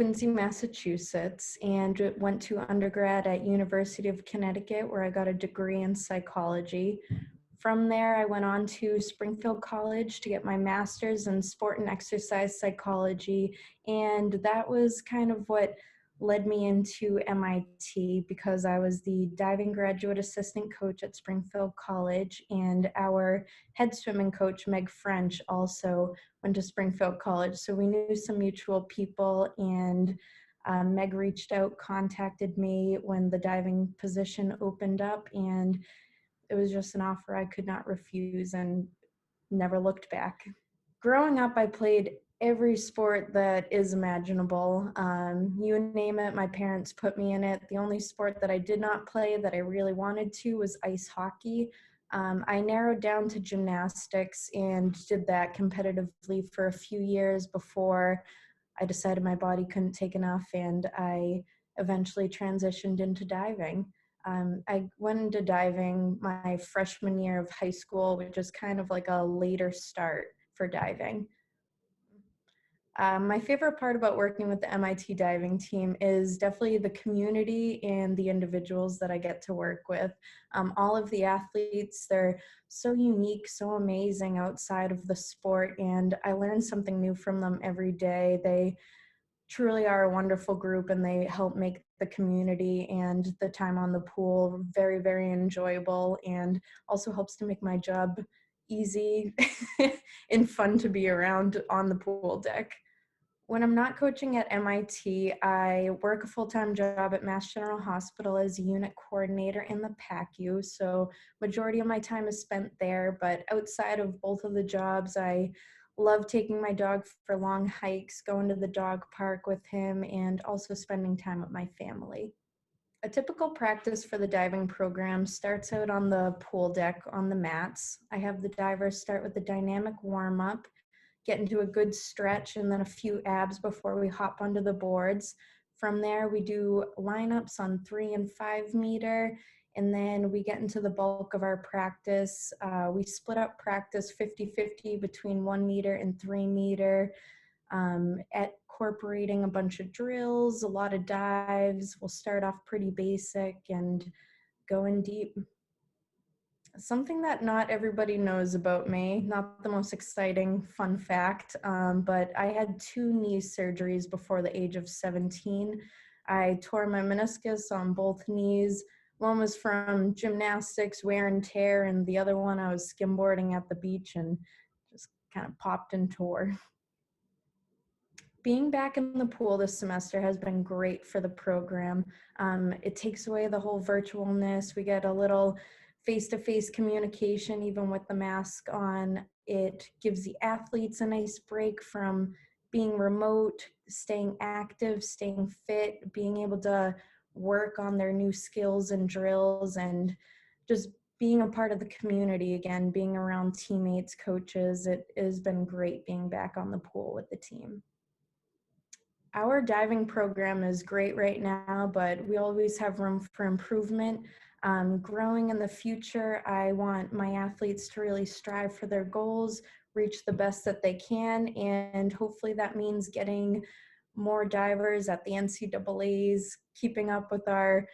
Quincy, Massachusetts, and went to undergrad at University of Connecticut, where I got a degree in psychology. From there, I went on to Springfield College to get my master's in sport and exercise psychology, and that was kind of what led me into MIT because I was the diving graduate assistant coach at Springfield College, and our head swimming coach, Meg French, also went to Springfield College. So we knew some mutual people, and Meg reached out, contacted me when the diving position opened up, and it was just an offer I could not refuse and never looked back. Growing up, I played every sport that is imaginable. You name it, my parents put me in it. The only sport that I did not play that I really wanted to was ice hockey. I narrowed down to gymnastics and did that competitively for a few years before I decided my body couldn't take enough, and I eventually transitioned into diving. I went into diving my freshman year of high school, which is kind of like a later start for diving. My favorite part about working with the MIT diving team is definitely the community and the individuals that I get to work with. All of the athletes, they're so unique, so amazing outside of the sport, and I learn something new from them every day. They truly are a wonderful group, and they help make the community and the time on the pool very, very enjoyable, and also helps to make my job easy and fun to be around on the pool deck. When I'm not coaching at MIT, I work a full-time job at Mass General Hospital as a unit coordinator in the PACU. So majority of my time is spent there, but outside of both of the jobs, I love taking my dog for long hikes, going to the dog park with him, and also spending time with my family. A typical practice for the diving program starts out on the pool deck on the mats. I have the divers start with a dynamic warm-up, get into a good stretch, and then a few abs before we hop onto the boards. From there, we do lineups on 3 and 5 meter, and then we get into the bulk of our practice. We split up practice 50-50 between 1 meter and 3 meter, incorporating a bunch of drills, a lot of dives. We'll start off pretty basic and go in deep. Something that not everybody knows about me, not the most exciting fun fact, but I had 2 knee surgeries before the age of 17. I tore my meniscus on both knees. One was from gymnastics, wear and tear, and the other one I was skimboarding at the beach and just kind of popped and tore. Being back in the pool this semester has been great for the program. It takes away the whole virtualness. We get a little face-to-face communication even with the mask on. It gives the athletes a nice break from being remote, staying active, staying fit, being able to work on their new skills and drills, and just being a part of the community again, being around teammates, coaches. It has been great being back on the pool with the team. Our diving program is great right now, but we always have room for improvement. Growing in the future, I want my athletes to really strive for their goals, reach the best that they can, and hopefully that means getting more divers at the NCAAs, keeping up with our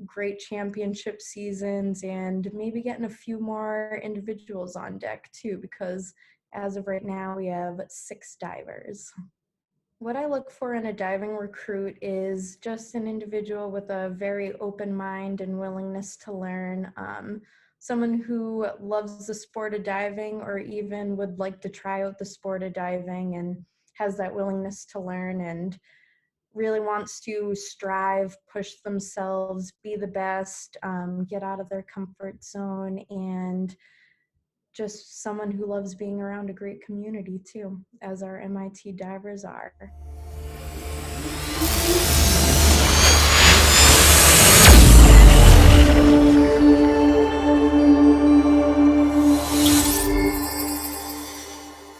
great championship seasons, and maybe getting a few more individuals on deck too, because as of right now, we have 6 divers. What I look for in a diving recruit is just an individual with a very open mind and willingness to learn. Someone who loves the sport of diving or even would like to try out the sport of diving and has that willingness to learn and really wants to strive, push themselves, be the best, get out of their comfort zone, and just someone who loves being around a great community too, as our MIT divers are.